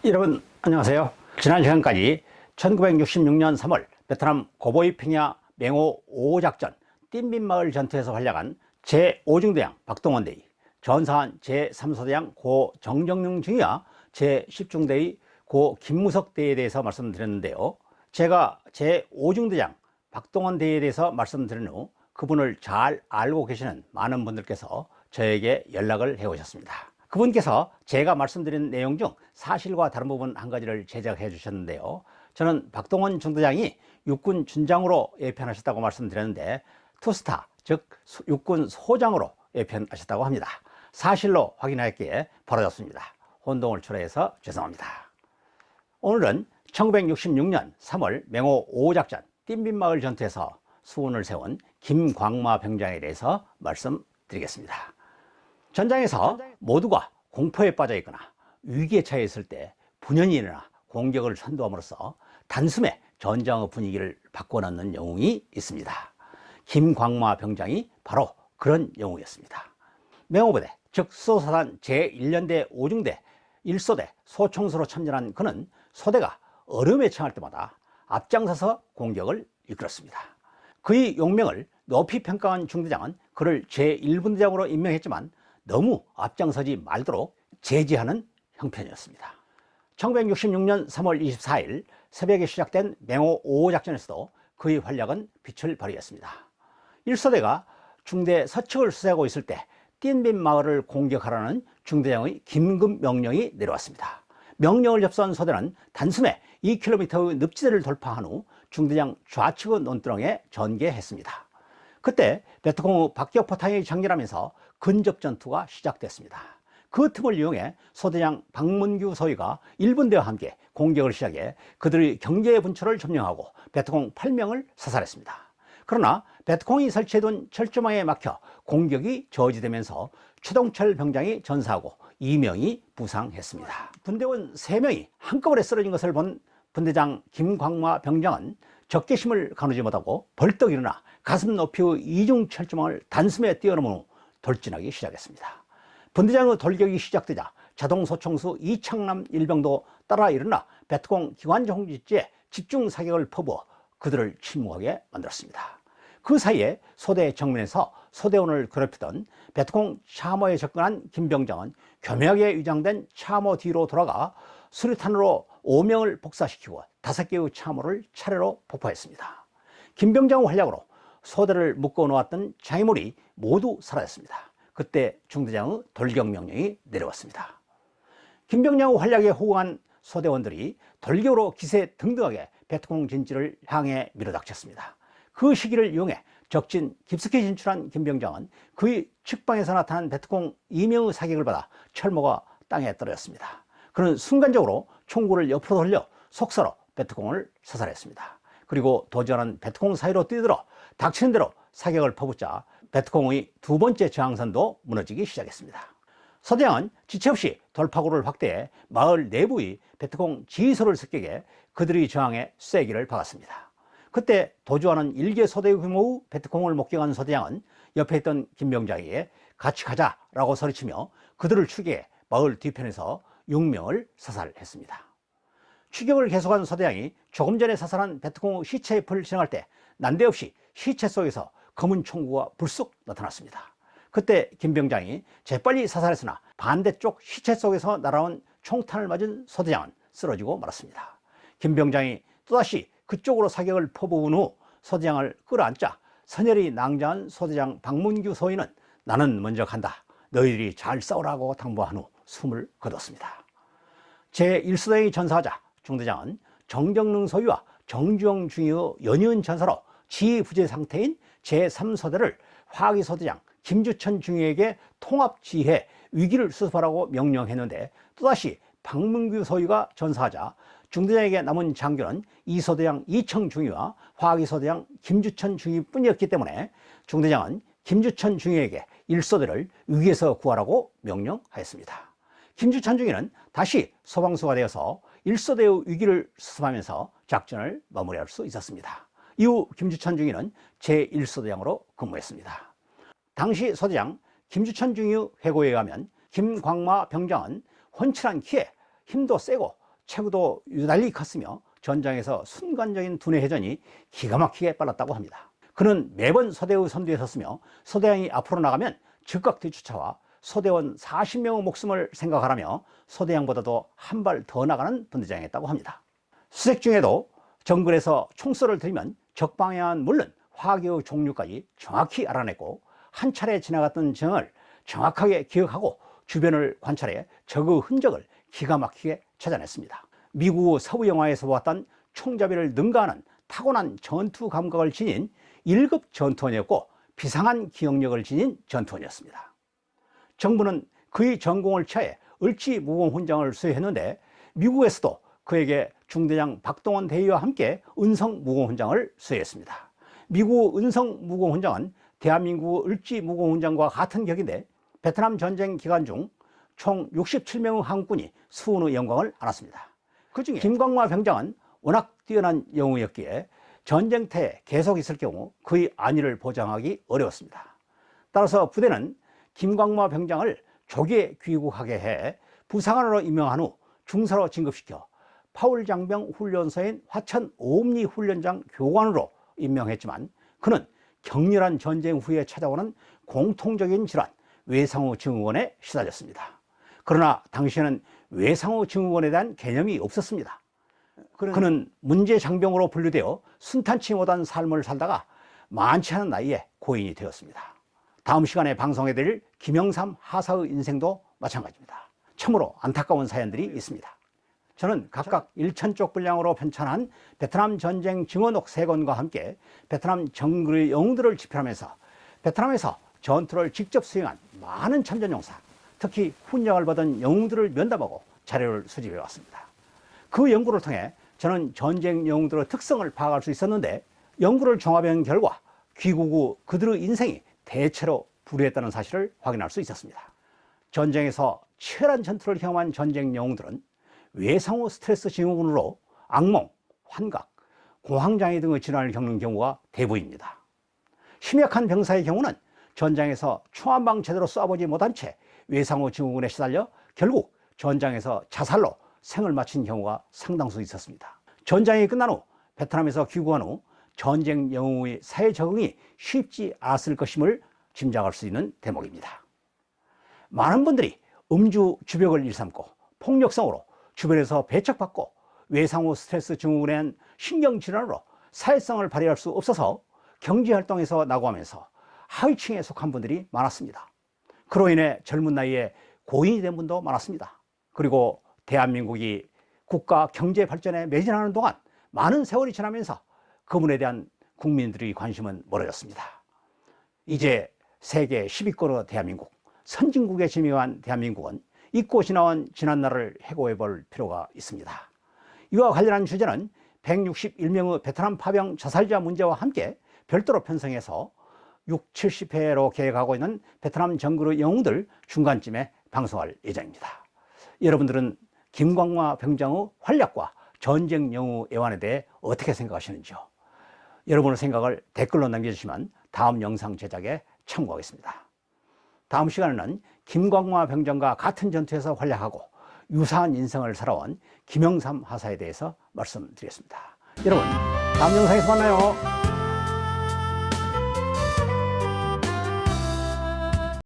여러분 안녕하세요. 지난 시간까지 1966년 3월 베트남 고보이 평야 맹호 5호 작전 띵빈마을 전투에서 활약한 제5중대장 박동원 대위, 전사한 제3소대장 고 정정능 중위와 제10중대위 고 김무석 대위에 대해서 말씀드렸는데요. 제가 제5중대장 박동원 대위에 대해서 말씀드린 후 그분을 잘 알고 계시는 많은 분들께서 저에게 연락을 해 오셨습니다. 그분께서 제가 말씀드린 내용 중 사실과 다른 부분 한 가지를 제작해 주셨는데요. 저는 박동원 중대장이 육군 준장으로 예편하셨다고 말씀드렸는데 투스타, 즉 육군 소장으로 예편하셨다고 합니다. 사실로 확인하였기에 벌어졌습니다. 혼동을 초래해서 죄송합니다. 오늘은 1966년 3월 맹호 5호 작전 띵빈마을 전투에서 수훈을 세운 김광마 병장에 대해서 말씀드리겠습니다. 전장에서 모두가 공포에 빠져 있거나 위기에 처해 있을 때 분연히 일어나 공격을 선도함으로써 단숨에 전장의 분위기를 바꿔놓는 영웅이 있습니다. 김광마 병장이 바로 그런 영웅이었습니다. 맹호부대, 즉 수소사단 제1년대 5중대 1소대 소총수로 참전한 그는 소대가 어려움에 처할 때마다 앞장서서 공격을 이끌었습니다. 그의 용명을 높이 평가한 중대장은 그를 제1분대장으로 임명했지만 너무 앞장서지 말도록 제지하는 형편이었습니다. 1966년 3월 24일 새벽에 시작된 맹호 5호 작전에서도 그의 활약은 빛을 발휘했습니다. 1소대가 중대 서측을 수색하고 있을 때 띵빈 마을을 공격하라는 중대장의 긴급 명령이 내려왔습니다. 명령을 접수한 소대는 단숨에 2km의 늪지대를 돌파한 후 중대장 좌측의 논두렁에 전개했습니다. 그때 베트콩의 박격포탄이 장렬하면서 근접 전투가 시작됐습니다. 그 틈을 이용해 소대장 박문규 소위가 1분대와 함께 공격을 시작해 그들의 경계 분초를 점령하고 베트콩 8명을 사살했습니다. 그러나 베트콩이 설치해둔 철조망에 막혀 공격이 저지되면서 최동철 병장이 전사하고 2명이 부상했습니다. 분대원 3명이 한꺼번에 쓰러진 것을 본 분대장 김광마 병장은 적개심을 가누지 못하고 벌떡 일어나 가슴 높이의 이중 철조망을 단숨에 뛰어넘은 후 돌진하기 시작했습니다. 분대장의 돌격이 시작되자 자동소총수 이창남 일병도 따라 일어나 베트콩 기관총지지에 집중 사격을 퍼부어 그들을 침묵하게 만들었습니다. 그 사이에 소대 정면에서 소대원을 괴롭히던 베트콩 참호에 접근한 김 병장은 교묘하게 위장된 참호 뒤로 돌아가 수류탄으로 5명을 복사시키고 5개의 참호를 차례로 폭파했습니다. 김 병장의 활약으로 소대를 묶어 놓았던 장애물이 모두 사라졌습니다. 그때 중대장의 돌격 명령이 내려왔습니다. 김 병장의 활약에 호응한 소대원들이 돌격으로 기세 등등하게 베트콩 진지를 향해 밀어닥쳤습니다. 그 시기를 이용해 적진 깊숙이 진출한 김 병장은 그의 측방에서 나타난 베트콩 2명의 사격을 받아 철모가 땅에 떨어졌습니다. 그는 순간적으로 총구를 옆으로 돌려 속사로 베트콩을 사살했습니다. 그리고 도전한 베트콩 사이로 뛰들어 닥치는 대로 사격을 퍼붓자 베트콩의 두 번째 저항선도 무너지기 시작했습니다. 소대장은 지체 없이 돌파구를 확대해 마을 내부의 베트콩 지휘소를 습격해 그들의 저항에 쐐기를 박았습니다. 그때 도주하는 1개 소대 규모의 베트콩을 목격한 소대장은 옆에 있던 김 병장에게 같이 가자라고 소리치며 그들을 추격해 마을 뒤편에서 6명을 사살했습니다. 추격을 계속한 소대장이 조금 전에 사살한 베트콩 시체 옆을 지나갈 때 난데없이 시체 속에서 검은 총구가 불쑥 나타났습니다. 그때 김 병장이 재빨리 사살했으나 반대쪽 시체 속에서 날아온 총탄을 맞은 소대장은 쓰러지고 말았습니다. 김 병장이 또다시 그쪽으로 사격을 퍼부은 후 소대장을 끌어안자 선열이 낭자한 소대장 박문규 소위는 나는 먼저 간다. 너희들이 잘 싸우라고 당부한 후 숨을 거뒀습니다. 제1소대장이 전사하자 중대장은 정정능 소위와 정주영 중위의 연이은 전사로 지휘부재 상태인 제3소대를 화기소대장 김주천 중위에게 통합 지휘해 위기를 수습하라고 명령했는데 또다시 박문규 소위가 전사하자 중대장에게 남은 장교는 2소대장 이청 중위와 화기소대장 김주천 중위뿐이었기 때문에 중대장은 김주천 중위에게 1소대를 위기에서 구하라고 명령하였습니다. 김주천 중위는 다시 소방수가 되어서 1소대의 위기를 수습하면서 작전을 마무리할 수 있었습니다. 이후 김주천 중위는 제1소대장으로 근무했습니다. 당시 소대장 김주천 중위의 회고에 의하면 김광마 병장은 훤칠한 키에 힘도 세고 체구도 유달리 컸으며 전장에서 순간적인 두뇌 회전이 기가 막히게 빨랐다고 합니다. 그는 매번 서대의 선두에 섰으며 서대왕이 앞으로 나가면 즉각 뒤쫓아와 서대원 40명의 목숨을 생각하라며 서대왕보다도 한 발 더 나가는 분대장이었다고 합니다. 수색 중에도 정글에서 총쏘를 들이면 적방향은 물론 화기의 종류까지 정확히 알아냈고 한 차례 지나갔던 정을 정확하게 기억하고 주변을 관찰해 적의 흔적을 기가 막히게 찾아냈습니다. 미국 서부 영화에서 보았던 총잡이를 능가하는 타고난 전투 감각을 지닌 1급 전투원이었고 비상한 기억력을 지닌 전투원이었습니다. 정부는 그의 전공을 취하해 을지무공훈장을 수여했는데 미국에서도 그에게 중대장 박동원 대위와 함께 은성무공훈장을 수여했습니다. 미국 은성무공훈장은 대한민국 을지무공훈장과 같은 격인데 베트남 전쟁 기간 중 총 67명의 한국군이 수훈의 영광을 안았습니다. 그중에 김광마 병장은 워낙 뛰어난 영웅이었기에 전쟁터에 계속 있을 경우 그의 안위를 보장하기 어려웠습니다. 따라서 부대는 김광마 병장을 조기에 귀국하게 해 부사관으로 임명한 후 중사로 진급시켜 파울장병 훈련소인 화천 오음리 훈련장 교관으로 임명했지만 그는 격렬한 전쟁 후에 찾아오는 공통적인 질환 외상후 증후군에 시달렸습니다. 그러나 당시에는 외상후 증후군에 대한 개념이 없었습니다. 그는 문제장병으로 분류되어 순탄치 못한 삶을 살다가 많지 않은 나이에 고인이 되었습니다. 다음 시간에 방송해드릴 김영삼 하사의 인생도 마찬가지입니다. 참으로 안타까운 사연들이 있습니다. 저는 각각 1,000쪽 분량으로 편찬한 베트남 전쟁 증언록 3권과 함께 베트남 정글의 영웅들을 집필하면서 베트남에서 전투를 직접 수행한 많은 참전용사, 특히 훈장을 받은 영웅들을 면담하고 자료를 수집해 왔습니다. 그 연구를 통해 저는 전쟁 영웅들의 특성을 파악할 수 있었는데 연구를 종합한 결과 귀국 후 그들의 인생이 대체로 불우했다는 사실을 확인할 수 있었습니다. 전쟁에서 치열한 전투를 경험한 전쟁 영웅들은 외상후 스트레스 증후군으로 악몽, 환각, 공황장애 등의 질환을 겪는 경우가 대부분입니다. 심약한 병사의 경우는 전장에서 총 한 방 제대로 쏴보지 못한 채 외상후 증후군에 시달려 결국 전장에서 자살로 생을 마친 경우가 상당수 있었습니다. 전장이 끝난 후 베트남에서 귀국한 후 전쟁 영웅의 사회 적응이 쉽지 않았을 것임을 짐작할 수 있는 대목입니다. 많은 분들이 음주 주벽을 일삼고 폭력성으로 주변에서 배척받고 외상후 스트레스 증후군에 대한 신경질환으로 사회성을 발휘할 수 없어서 경제활동에서 낙오하면서 하위층에 속한 분들이 많았습니다. 그로 인해 젊은 나이에 고인이 된 분도 많았습니다. 그리고 대한민국이 국가 경제 발전에 매진하는 동안 많은 세월이 지나면서 그분에 대한 국민들의 관심은 멀어졌습니다. 이제 세계 10위권의 대한민국, 선진국에 지명한 대한민국은 잊고 지나온 지난날을 해고해 볼 필요가 있습니다. 이와 관련한 주제는 161명의 베트남 파병 자살자 문제와 함께 별도로 편성해서 6, 70회로 계획하고 있는 베트남 정글의 영웅들 중간쯤에 방송할 예정입니다. 여러분들은 김광마 병장의 활약과 전쟁 영웅 애환에 대해 어떻게 생각하시는지요? 여러분의 생각을 댓글로 남겨주시면 다음 영상 제작에 참고하겠습니다. 다음 시간에는 김광마 병장과 같은 전투에서 활약하고 유사한 인생을 살아온 김영삼 하사에 대해서 말씀드리겠습니다. 여러분, 다음 영상에서 만나요.